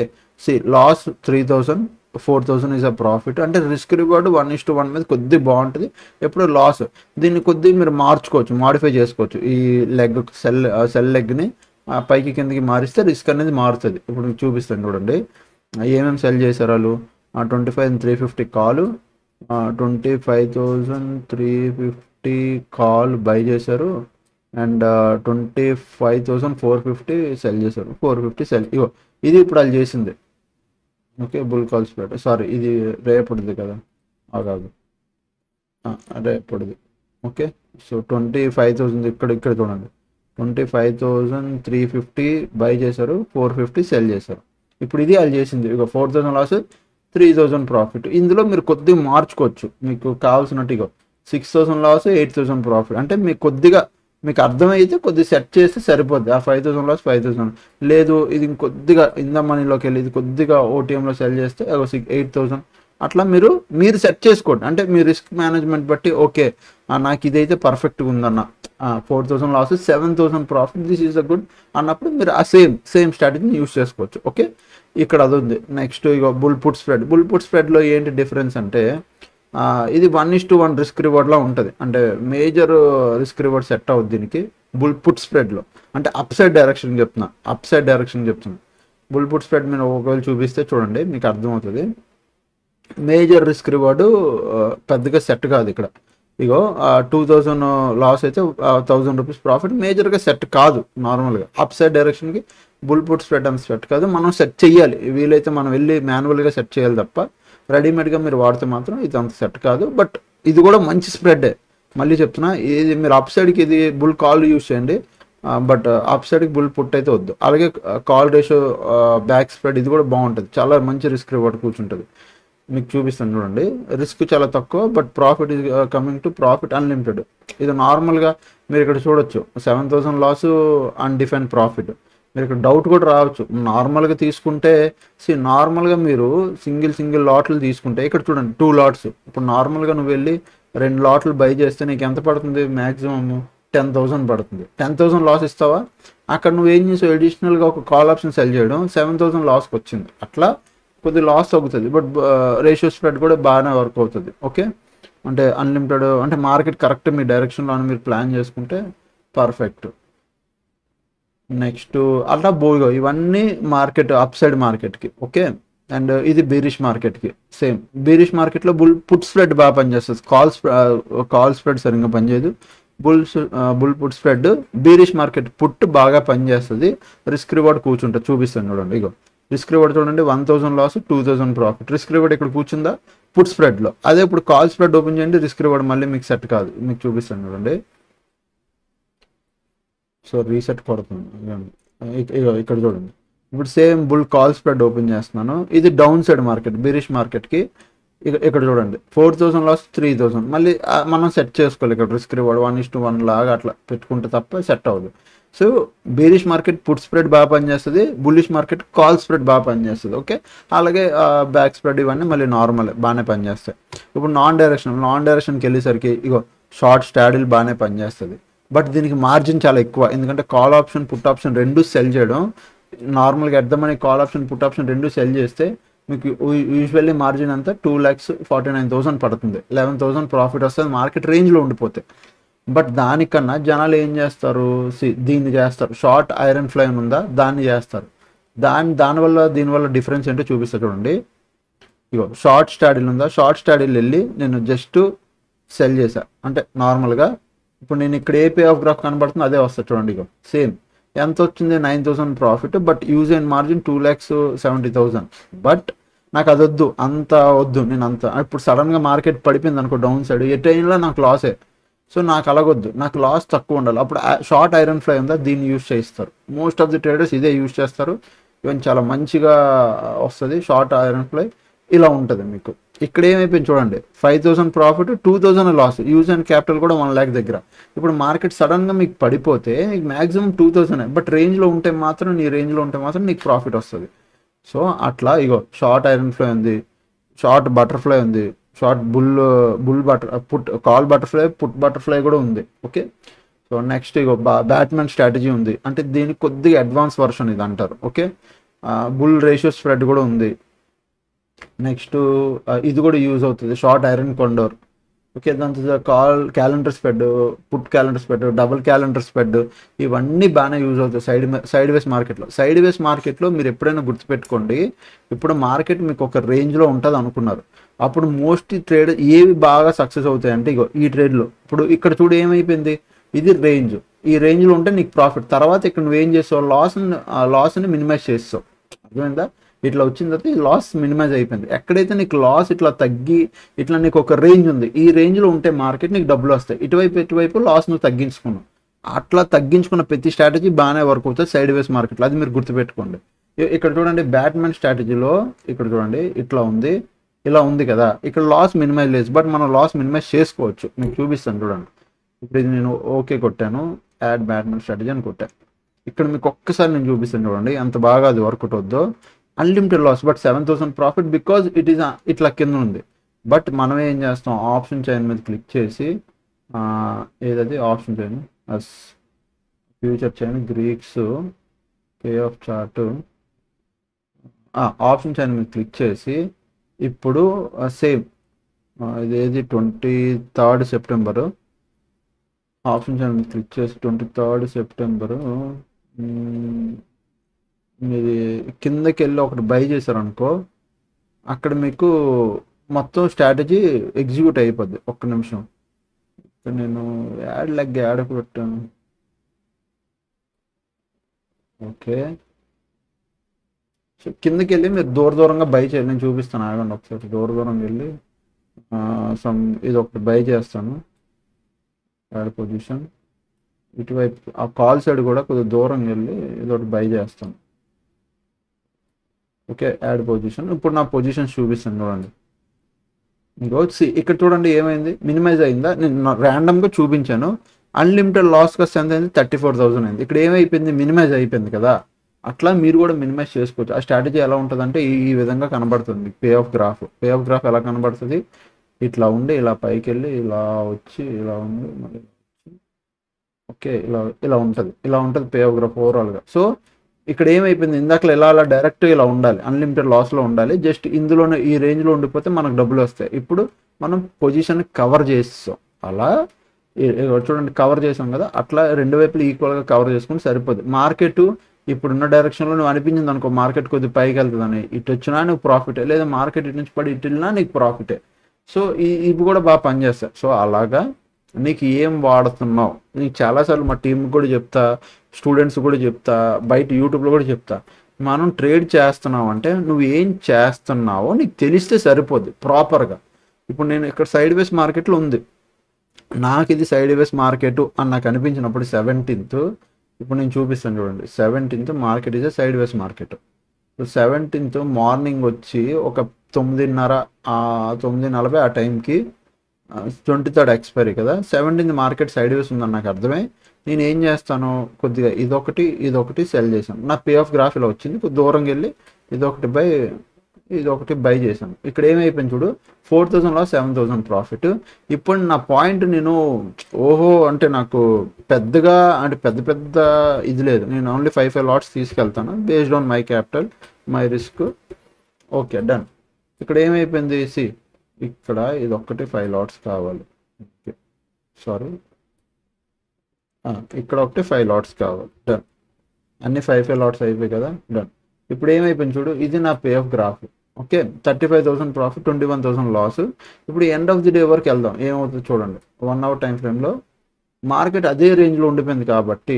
loss 3,000, 4,000 is a profit. అంటే రిస్క్ రివార్డ్ 1:1 మీద కొద్దిగా బాగుంటుంది. ఎప్పుడు లాస్ దీన్ని కొద్దిగా మీరు మార్చుకోవచ్చు, మాడిఫై చేసుకోవచ్చు. ఈ సెల్ లెగ్ని పైకి కిందకి మారిస్తే రిస్క్ అనేది మారుతుంది. ఇప్పుడు మీకు చూపిస్తాను చూడండి ఏమేమి సెల్ చేశారు వాళ్ళు. 25,350 కాలు, 25,350 కాల్ బై చేశారు, అండ్ 25,450 సెల్ చేశారు. 450 సెల్. ఇది ఇప్పుడు వాళ్ళు చేసింది. Okay, bull call spread. Sorry, ఇది రేపటిది కదా, కాదు రేపటిది. ఓకే, సో 25,000 ఇక్కడ చూడండి, 25,350 బై చేశారు, 450 సెల్ చేశారు. ఇప్పుడు ఇది వాళ్ళు చేసింది. 4,000 లాస్, 3,000 ప్రాఫిట్. ఇందులో మీరు కొద్దిగా మార్చుకోవచ్చు మీకు కావాల్సినట్టు. 6,000 లాస్, 8,000 ప్రాఫిట్. అంటే మీకు అర్థమైతే కొద్దిగా సెట్ చేస్తే సరిపోద్ది. ఆ 5,000 లాస్ 5,000. లేదు ఇది ఇంకొద్దిగా మనీలోకి వెళ్ళి ఇది కొద్దిగా ఓటీఎంలో సెల్ చేస్తే 8,000. అట్లా మీరు సెట్ చేసుకోండి. అంటే మీ రిస్క్ మేనేజ్మెంట్ బట్టి ఓకే నాకు ఇదైతే పర్ఫెక్ట్గా ఉందన్న, 4,000 loss, 7,000 profit, this is a good అన్నప్పుడు మీరు ఆ సేమ్ స్ట్రాటజీని యూస్ చేసుకోవచ్చు. ఓకే, ఇక్కడ అది ఉంది. నెక్స్ట్ బుల్ పుట్ స్ప్రెడ్లో ఏంటి డిఫరెన్స్ అంటే ఇది 1:1 రిస్క్ రివార్డ్లా ఉంటుంది. అంటే మేజర్ రిస్క్ రివార్డ్ సెట్ అవుతుంది దీనికి బుల్ పుట్ స్ప్రెడ్లో. అంటే అప్ సైడ్ డైరెక్షన్ చెప్తున్నా. బుల్ పుట్ స్ప్రెడ్ మీరు ఒకవేళ చూపిస్తే చూడండి మీకు అర్థమవుతుంది. మేజర్ రిస్క్ రివార్డు పెద్దగా సెట్ కాదు ఇక్కడ. 2,000 లాస్ అయితే 1,000 రూపీస్ ప్రాఫిట్ మేజర్గా సెట్ కాదు. నార్మల్గా అప్ సైడ్ డైరెక్షన్కి బుల్ పుట్ స్ప్రెడ్ అంత సెట్ కాదు. మనం సెట్ చేయాలి, వీలైతే మనం వెళ్ళి మాన్యువల్గా సెట్ చేయాలి తప్ప రెడీమేడ్గా మీరు వాడితే మాత్రం ఇది అంత సెట్ కాదు. బట్ ఇది కూడా మంచి స్ప్రెడ్డే. మళ్ళీ చెప్తున్నా, ఇది మీరు అప్ సైడ్కి ఇది బుల్ కాల్ యూస్ చేయండి, బట్ అప్ సైడ్కి బుల్ పుట్ అయితే వద్దు. అలాగే కాల్ రేషియో బ్యాక్ స్ప్రెడ్ ఇది కూడా బాగుంటుంది, చాలా మంచి రిస్క్ రివార్డ్ కూర్చుంటుంది. మీకు చూపిస్తాను చూడండి, రిస్క్ చాలా తక్కువ, but profit is coming to profit unlimited. ఇది నార్మల్గా మీరు ఇక్కడ చూడొచ్చు 7,000 లాస్, అన్డిఫైన్డ్ ప్రాఫిట్. మీరు ఇక్కడ డౌట్ కూడా రావచ్చు. నార్మల్గా తీసుకుంటే నార్మల్గా మీరు సింగిల్ లాట్లు తీసుకుంటే ఇక్కడ చూడండి 2 లాట్స్. ఇప్పుడు నార్మల్గా నువ్వు వెళ్ళి 2 లాట్లు బై చేస్తే నీకు ఎంత పడుతుంది? మ్యాక్సిమమ్ 10,000 పడుతుంది. 10,000 లాస్ ఇస్తావా? అక్కడ నువ్వు ఏం చేసావు? అడిషనల్గా ఒక కాల్ ఆప్షన్ సెల్ చేయడం, 7,000 లాస్కి వచ్చింది. అట్లా కొద్దిగా లాస్ తగ్గుతుంది, బట్ రేషియో స్ప్రెడ్ కూడా బాగానే వర్క్ అవుతుంది. ఓకే, అంటే అన్లిమిటెడ్, అంటే మార్కెట్ కరెక్ట్ మీ డైరెక్షన్లో మీరు ప్లాన్ చేసుకుంటే పర్ఫెక్ట్. నెక్స్ట్ అట్లా ఇవన్నీ మార్కెట్ అప్ సైడ్ మార్కెట్కి. ఓకే, అండ్ ఇది బీరిష్ మార్కెట్కి సేమ్. బీరిష్ మార్కెట్లో పుట్ స్ప్రెడ్ బాగా పనిచేస్తుంది, కాల్ స్ప్రెడ్ సరిగ్గా పనిచేయదు. Bull put spread బీరిష్ market put బాగా పనిచేస్తుంది, రిస్క్ రివార్డ్ కూర్చుంటుంది. చూపిస్తాను చూడండి, రిస్క్ రివార్డ్ చూడండి 1000 లాస్ 2000 ప్రాఫిట్. రిస్క్ రివార్డ్ ఇక్కడ కూర్చుందా పుట్ స్ప్రెడ్లో. అదే ఇప్పుడు కాల్ స్ప్రెడ్ ఓపెన్ చేయండి, రిస్క్ రివార్డ్ మళ్ళీ మీకు సెట్ కాదు. మీకు చూపిస్తాను చూడండి. సో రీసెట్ కొడుతుంది ఇక్కడ చూడండి. ఇప్పుడు same bull call spread open చేస్తున్నాను. ఇది డౌన్ సైడ్ మార్కెట్, బీరిష్ మార్కెట్కి. ఇక్కడ చూడండి 4000 లాస్ 3000. మళ్ళీ మనం సెట్ చేసుకోవాలి ఇక్కడ రిస్క్ రివార్డ్ 1:1 లాగా అట్లా పెట్టుకుంటే తప్ప సెట్ అవ్వదు. So bearish market put spread బాగా పనిచేస్తుంది, బుల్లిష్ మార్కెట్ కాల్ స్ప్రెడ్ బాగా పనిచేస్తుంది. ఓకే, అలాగే బ్యాక్ స్ప్రెడ్ ఇవన్నీ మళ్ళీ నార్మల్ బాగానే పనిచేస్తాయి. ఇప్పుడు నాన్ డైరెక్షన్కి వెళ్ళేసరికి ఇగో షార్ట్ స్టాడిల్ బాగానే పనిచేస్తుంది. బట్ దీనికి మార్జిన్ చాలా ఎక్కువ, ఎందుకంటే కాల్ ఆప్షన్ పుట్ ఆప్షన్ రెండు సెల్ చేయడం. నార్మల్గా అర్థమని కాల్ ఆప్షన్ పుట్ ఆప్షన్ రెండు సెల్ చేస్తే మీకు యూజువల్లీ మార్జిన్ అంతా 2,49,000 పడుతుంది. 11,000 ప్రాఫిట్ వస్తుంది మార్కెట్ రేంజ్లో ఉండిపోతే. బట్ దానికన్నా జనాలు ఏం చేస్తారు, దీన్ని చేస్తారు. షార్ట్ ఐరన్ ఫ్లై ఉందా దాన్ని చేస్తారు. దీనివల్ల డిఫరెన్స్ ఏంటో చూపిస్తా చూడండి. ఇగో షార్ట్ స్టాడిల్ ఉందా, షార్ట్ స్టాడిల్ వెళ్ళి నేను జస్ట్ సెల్ చేశా అంటే నార్మల్గా. ఇప్పుడు నేను ఇక్కడ ఏ పే ఆఫ్ గ్రాఫ్ కనబడుతుందో అదే వస్తుంది చూడండి. ఇగో సేమ్ ఎంత వచ్చింది 9,000 profit, but use and margin 2,70,000. But నాకు అది వద్దు, అంత వద్దు. నేను అంత ఇప్పుడు సడన్గా మార్కెట్ పడిపోయింది అనుకో డౌన్ సైడ్, ఏ టైంలో నాకు లాసే. సో నాకు అలాగొద్దు, నాకు లాస్ తక్కువ ఉండాలి. అప్పుడు షార్ట్ ఐరన్ ఫ్లై ఉందా దీన్ని యూజ్ చేస్తారు. మోస్ట్ ఆఫ్ ది ట్రేడర్స్ ఇదే యూజ్ చేస్తారు. ఈవెన్ చాలా మంచిగా వస్తుంది షార్ట్ ఐరన్ ఫ్లై. ఇలా ఉంటుంది మీకు. ఇక్కడ ఏమైపోయింది చూడండి, 5,000 profit 2,000 loss, use and capital కూడా 1 lakh దగ్గర. ఇప్పుడు మార్కెట్ సడన్గా మీకు పడిపోతే మీకు మ్యాక్సిమం 2,000, బట్ రేంజ్లో ఉంటే మాత్రం నీకు ప్రాఫిట్ వస్తుంది. సో అట్లా ఇగో షార్ట్ ఐరన్ ఫ్లై ఉంది, షార్ట్ బటర్ఫ్లై ఉంది, short bull call butterfly, put butterfly కూడా ఉంది. ఓకే, సో నెక్స్ట్ ఇగో బ్యాట్మెన్ స్ట్రాటజీ ఉంది, అంటే దీనికి కొద్దిగా అడ్వాన్స్ వర్షన్ ఇది అంటారు. ఓకే, బుల్ రేషియో స్ప్రెడ్ కూడా ఉంది. నెక్స్ట్ ఇది కూడా యూజ్ అవుతుంది, షార్ట్ ఐరన్ కొండోర్. ఓకే, దాని calendar spread, put calendar spread, double calendar spread, ఇవన్నీ బాగానే యూజ్ అవుతాయి సైడ్ వేస్ మార్కెట్లో. మీరు ఎప్పుడైనా గుర్తుపెట్టుకోండి, ఇప్పుడు మార్కెట్ మీకు ఒక రేంజ్లో ఉంటుంది అనుకున్నారు. అప్పుడు మోస్ట్లీ ట్రేడ్ ఏవి బాగా సక్సెస్ అవుతాయి అంటే ఇగో ఈ ట్రేడ్లో. ఇప్పుడు ఇక్కడ చూడు ఏమైపోయింది, ఇది రేంజ్, ఈ రేంజ్లో ఉంటే నీకు ప్రాఫిట్. తర్వాత ఇక్కడ నువ్వేం చేస్తావు, లాస్ని మినిమైజ్ చేస్తావు. అర్థమైందా? ఇట్లా వచ్చిన తర్వాత ఈ లాస్ మినిమైజ్ అయిపోయింది. ఎక్కడైతే నీకు లాస్ ఇట్లా తగ్గి ఇట్లా నీకు ఒక రేంజ్ ఉంది, ఈ రేంజ్లో ఉంటే మార్కెట్ నీకు డబ్బులు వస్తాయి. ఇటువైపు లాస్ నువ్వు తగ్గించుకున్నావు. అట్లా తగ్గించుకున్న ప్రతి స్ట్రాటజీ బాగానే వర్క్ అవుతుంది సైడ్ వేస్ మార్కెట్లో. అది మీరు గుర్తుపెట్టుకోండి. ఇక్కడ చూడండి బ్యాట్మెన్ స్ట్రాటజీలో ఇక్కడ చూడండి ఇట్లా ఉంది, ఇలా ఉంది కదా. ఇక్కడ లాస్ మినిమైజ్ లేదు, బట్ మనం లాస్ మినిమైజ్ చేసుకోవచ్చు. మీకు చూపిస్తాను చూడండి. ఇప్పుడు ఇది నేను ఓకే కొట్టాను, యాడ్ బ్యాట్మెన్ స్ట్రాటజీ అని కొట్టాను. ఇక్కడ మీకు ఒక్కసారి నేను చూపిస్తాను చూడండి ఎంత బాగా అది వర్కౌట్ అవుద్దో. Unlimited loss, but 7,000 profit because it is ఇట్లా కింద ఉంది. బట్ మనం ఏం చేస్తాం, ఆప్షన్ చైన్ మీద క్లిక్ చేసి ఏదది option chain, future chain, greeks, payoff chart, option chain మీద క్లిక్ చేసి ఇప్పుడు సేమ్ ఇదేది 23rd సెప్టెంబరు, ఆప్షన్ చైన్ మీద క్లిక్ చేసి 23rd సెప్టెంబరు ఇది కిందకి వెళ్ళి ఒకటి బై చేశారనుకో, అక్కడ మీకు మొత్తం స్ట్రాటజీ ఎగ్జిక్యూట్ అయిపోద్ది. ఒక్క నిమిషం, ఇక్కడ నేను యాడ్ పెట్టాను. ఓకే, సో కిందకి వెళ్ళి మీరు దూరంగా బై చేయాలి. నేను చూపిస్తాను, ఆగండి ఒకసారి. దూరంగా వెళ్ళి ఇది ఒకటి బై చేస్తాను, యాడ్ పొజిషన్. ఇటువైపు ఆ కాల్ సైడ్ కూడా కొద్దిగా దూరంగా వెళ్ళి ఇది ఒకటి బై చేస్తాను. Okay, add position. ఇప్పుడు నా పొజిషన్స్ చూపిస్తాను చూడండి. ఇంకొచ్చి ఇక్కడ చూడండి ఏమైంది, మినిమైజ్ అయిందా. నేను ర్యాండమ్గా చూపించాను. అన్లిమిటెడ్ లాస్ కాస్ట్ ఎంత అయింది, 34,000 అయింది. ఇక్కడ ఏమైపోయింది, మినిమైజ్ అయిపోయింది కదా. అట్లా మీరు కూడా మినిమైజ్ చేసుకోవచ్చు. ఆ స్ట్రాటజీ ఎలా ఉంటుందంటే ఈ విధంగా కనబడుతుంది. పే ఆఫ్ గ్రాఫ్ ఎలా కనబడుతుంది, ఇట్లా ఉండి ఇలా పైకి వెళ్ళి ఇలా వచ్చి ఇలా ఉండి మళ్ళీ ఓకే ఇలా ఉంటుంది పే ఆఫ్ గ్రాఫ్ ఓవరాల్గా. సో ఇక్కడ ఏమైపోయింది, ఇందాక అలా డైరెక్ట్ ఇలా ఉండాలి, అన్లిమిటెడ్ లాస్లో ఉండాలి. జస్ట్ ఇందులోనే ఈ రేంజ్లో ఉండిపోతే మనకు డబ్బులు వస్తాయి. ఇప్పుడు మనం పొజిషన్ కవర్ చేస్తాం. అలా చూడండి కవర్ చేసాం కదా, అట్లా రెండు వైపులు ఈక్వల్గా కవర్ చేసుకుంటే సరిపోద్ది. మార్కెట్ ఇప్పుడున్న డైరెక్షన్లో నువ్వు అనిపించింది అనుకో, మార్కెట్ కొద్దిగా పైకి వెళ్తుందని, ఇటు వచ్చినా నువ్వు ప్రాఫిటే, లేదా మార్కెట్ ఇటు నుంచి పడి ఇటు వెళ్ళినా నీకు ప్రాఫిటే. సో ఇవి కూడా బాగా పనిచేస్తాయి. సో అలాగా నీకు ఏం వాడుతున్నావు, నీకు చాలాసార్లు మా టీంకి కూడా చెప్తా, స్టూడెంట్స్ కూడా చెప్తా, బయట యూట్యూబ్లో కూడా చెప్తా, మనం ట్రేడ్ చేస్తున్నావు అంటే నువ్వు ఏం చేస్తున్నావో నీకు తెలిస్తే సరిపోద్ది ప్రాపర్గా. ఇప్పుడు నేను ఇక్కడ సైడ్ వేస్ మార్కెట్లో ఉంది, నాకు ఇది సైడ్ వేస్ మార్కెట్ అని నాకు అనిపించినప్పుడు 17th, ఇప్పుడు నేను చూపిస్తాను చూడండి, 17th market is side ways market. So 17th morning వచ్చి ఒక 9:30 9:40 ఆ టైంకి 23rd ఎక్స్పైరీ కదా, 17th మార్కెట్ సైడ్ వేస్ ఉందని నాకు అర్థమై నేను ఏం చేస్తాను, కొద్దిగా ఇదొకటి సెల్ చేశాను. నా పే ఆఫ్ గ్రాఫ్ ఇలా వచ్చింది, కొద్ది దూరంగా వెళ్ళి ఇదొకటి బై చేశాను. ఇక్కడ ఏమైపోయింది చూడు, 4,000 లాస్ 7,000 ప్రాఫిట్. ఇప్పుడు నా పాయింట్ నేను ఓహో అంటే నాకు పెద్దగా అంటే పెద్ద ఇది లేదు, నేను ఓన్లీ 5 లాట్స్ తీసుకెళ్తాను based on my capital my risk. Okay done. ఇక్కడ ఏమైపోయింది ఇక్కడ ఇదొక్కటి 5 లాట్స్ కావాలి, సారీ ఇక్కడ ఒకటి 5 లాట్స్ కావాలి, డన్. అన్ని 5 లాట్స్ అయిపోయి కదా, డన్. ఇప్పుడు ఏమైపోయింది చూడు, ఇది నా pay off graph. Okay 35,000 profit, 21,000 loss. ఇప్పుడు ఎండ్ ఆఫ్ ది డే వరకు వెళ్దాం, ఏమవుతుంది చూడండి. 1 hour టైం ఫ్రేమ్లో మార్కెట్ అదే రేంజ్లో ఉండిపోయింది కాబట్టి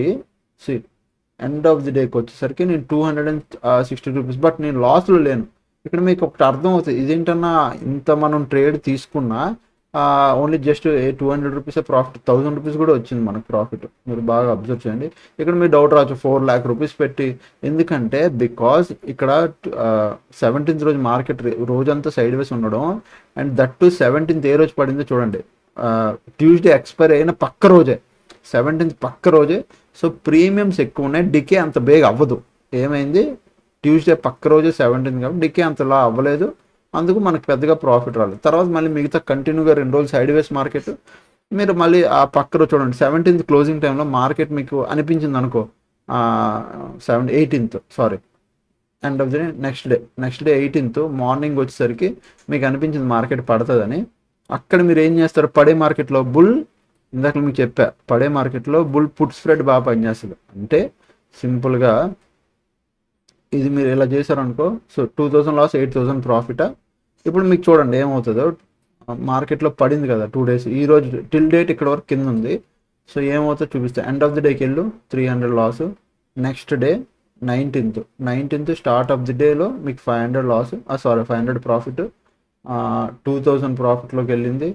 ఎండ్ ఆఫ్ ది డేకి వచ్చేసరికి నేను 260 రూపీస్, బట్ నేను లాస్లో లేను. ఇక్కడ మీకు ఒకటి అర్థం అవుతుంది, ఇదేంటన్నా ఇంత మనం ట్రేడ్ తీసుకున్నా ఓన్లీ జస్ట్ 200 రూపీసే ప్రాఫిట్, 1000 రూపీస్ కూడా వచ్చింది మనకు ప్రాఫిట్. మీరు బాగా అబ్జర్వ్ చేయండి. ఇక్కడ మీరు డౌట్ రావచ్చు 4 lakh రూపీస్ పెట్టి, ఎందుకంటే బికాజ్ ఇక్కడ 17th రోజు మార్కెట్ రోజంతా సైడ్ వేస్ ఉండడం, అండ్ దట్ టు 17th ఏ రోజు పడిందో చూడండి, ట్యూస్డే ఎక్స్పైరీ అయిన పక్క రోజే, 17th పక్క రోజే. సో ప్రీమియమ్స్ ఎక్కువ ఉన్నాయి, డికే అంత బేగ అవ్వదు. ఏమైంది, ట్యూస్డే పక్క రోజే 17th కాబట్టి డికే అంతలా అవ్వలేదు, అందుకు మనకు పెద్దగా ప్రాఫిట్ రాలేదు. తర్వాత మళ్ళీ మిగతా కంటిన్యూగా 2 రోజులు సైడ్ వేస్ మార్కెట్, మీరు మళ్ళీ ఆ పక్క రోజు చూడండి 17th క్లోజింగ్ టైంలో మార్కెట్ మీకు అనిపించింది అనుకో, 18th sorry end of the day next day 18th morning వచ్చేసరికి మీకు అనిపించింది మార్కెట్ పడుతుందని, అక్కడ మీరు ఏం చేస్తారు, పడే మార్కెట్లో బుల్, ఇందాక మీకు చెప్పా పడే మార్కెట్లో బుల్ పుట్ స్ప్రెడ్ బాగా పనిచేస్తుంది. అంటే సింపుల్గా ఇది మీరు ఇలా చేశారనుకో, సో 2,000 లాస్ 8,000 ప్రాఫిటా. ఇప్పుడు మీకు చూడండి ఏమవుతుందో, మార్కెట్లో పడింది కదా 2 days, ఈ రోజు టిల్ డేట్ ఇక్కడ వరకు కింద ఉంది. సో ఏమవుతుందో చూపిస్తే, ఎండ్ ఆఫ్ ది డేకి వెళ్ళు 300 loss, next day 19th start of the డేలో మీకు 500 లాస్, 500 ప్రాఫిట్, 2,000 ప్రాఫిట్లోకి వెళ్ళింది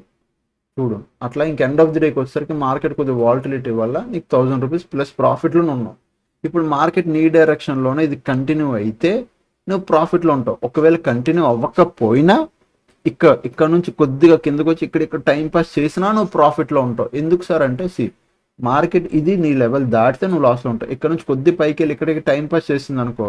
చూడు. అట్లా ఇంక ఎండ్ ఆఫ్ ది డేకి వచ్చేసరికి మార్కెట్ కొద్దిగా వాలటిలిటీ వల్ల నీకు 1,000 రూపీస్ ప్లస్ ప్రాఫిట్లోనే ఉన్నావు. ఇప్పుడు మార్కెట్ నీ డైరెక్షన్లోనే ఇది కంటిన్యూ అయితే నువ్వు ప్రాఫిట్లో ఉంటావు. ఒకవేళ కంటిన్యూ అవ్వకపోయినా ఇక్కడ నుంచి కొద్దిగా కిందకు వచ్చి ఇక్కడ టైం పాస్ చేసినా నువ్వు ప్రాఫిట్లో ఉంటావు. ఎందుకు సార్ అంటే మార్కెట్ ఇది నీ లెవెల్ దాటితే నువ్వు లాస్లో ఉంటావు. ఇక్కడ నుంచి కొద్ది పైకి వెళ్ళి ఇక్కడికి టైం పాస్ చేసింది అనుకో,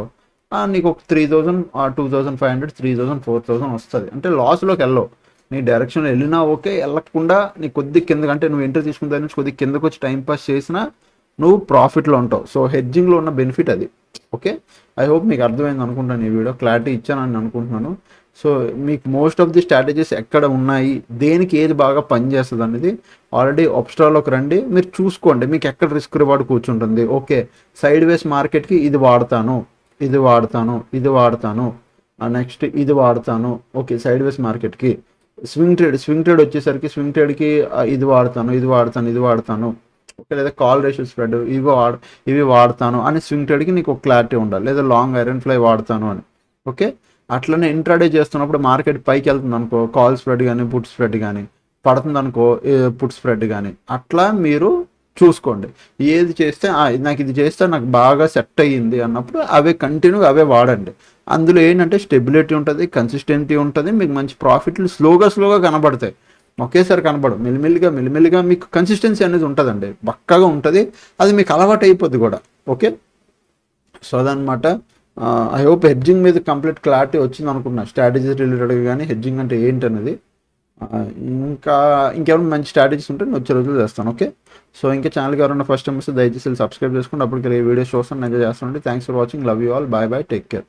నీకు ఒక 3,000 2,500 3,000 4,000 వస్తుంది. అంటే లాస్లోకి వెళ్ళవు, నీ డైరెక్షన్లో వెళ్ళినా ఓకే, వెళ్ళకుండా నీ కొద్ది కిందకి, అంటే నువ్వు ఎంట్రీ తీసుకున్న దాని నుంచి కొద్ది కిందకు వచ్చి టైం పాస్ చేసినా నువ్వు ప్రాఫిట్లో ఉంటావు. సో హెడ్జింగ్లో ఉన్న బెనిఫిట్ అది. ఓకే, ఐ హోప్ మీకు అర్థమైంది అనుకుంటాను, ఈ వీడియో క్లారిటీ ఇచ్చానని అనుకుంటున్నాను. సో మీకు మోస్ట్ ఆఫ్ ది స్ట్రాటజీస్ ఎక్కడ ఉన్నాయి, దేనికి ఏది బాగా పనిచేస్తుంది అనేది ఆల్రెడీ అబ్స్ట్రాలోకి రండి, మీరు చూసుకోండి మీకు ఎక్కడ రిస్క్ రివార్డ్ కూర్చుంటుంది. ఓకే, సైడ్ వేస్ మార్కెట్కి ఇది వాడతాను, నెక్స్ట్ ఇది వాడతాను. ఓకే, సైడ్ వేస్ మార్కెట్కి స్వింగ్ ట్రేడ్ వచ్చేసరికి స్వింగ్ ట్రేడ్కి ఇది వాడతాను. ఓకే, లేదా కాల్ రేషియో స్ప్రెడ్ ఇవి వాడతాను అని స్వింగ్ ట్రేడ్కి నీకు ఒక క్లారిటీ ఉండాలి. లేదా లాంగ్ ఐరన్ ఫ్లై వాడతాను అని. ఓకే, అట్లనే ఇంట్రాడే చేస్తున్నప్పుడు మార్కెట్ పైకి వెళ్తుంది అనుకో, కాల్ స్ప్రెడ్ కానీ పుట్ స్ప్రెడ్ కానీ, పడుతుంది అనుకో పుట్ స్ప్రెడ్ కానీ, అట్లా మీరు చూసుకోండి. ఏది చేస్తే నాకు ఇది చేస్తే నాకు బాగా సెట్ అయ్యింది అన్నప్పుడు అవే కంటిన్యూగా అవే వాడండి. అందులో ఏంటంటే స్టెబిలిటీ ఉంటుంది, కన్సిస్టెంటీ ఉంటుంది, మీకు మంచి ప్రాఫిట్లు స్లోగా కనబడతాయి. ఒకేసారి కనబడు, మెల్లిమెల్లిగా మీకు కన్సిస్టెన్సీ అనేది ఉంటుందండి, పక్కాగా ఉంటుంది, అది మీకు అలవాటు అయిపోద్ది కూడా. ఓకే, సో అదనమాట. ఐ హోప్ హెడ్జింగ్ మీద కంప్లీట్ క్లారిటీ వచ్చింది అనుకుంటున్నా, స్ట్రాటజీస్ రిలేటెడ్గా కానీ హెడ్జింగ్ అంటే ఏంటనేది. ఇంకేమైనా మంచి స్ట్రాటజీస్ ఉంటే నేను వచ్చే రోజులు చేస్తాను. ఓకే, సో ఇంకా ఛానల్కి ఎవరైనా ఫస్ట్ టైం వస్తే దయచేసి సబ్స్క్రైబ్ చేసుకోండి, అప్పటికి వీడియోస్ చూస్తాను, ఎంజాయ్ చేస్తానండి. Thanks for watching, love you all, bye take care.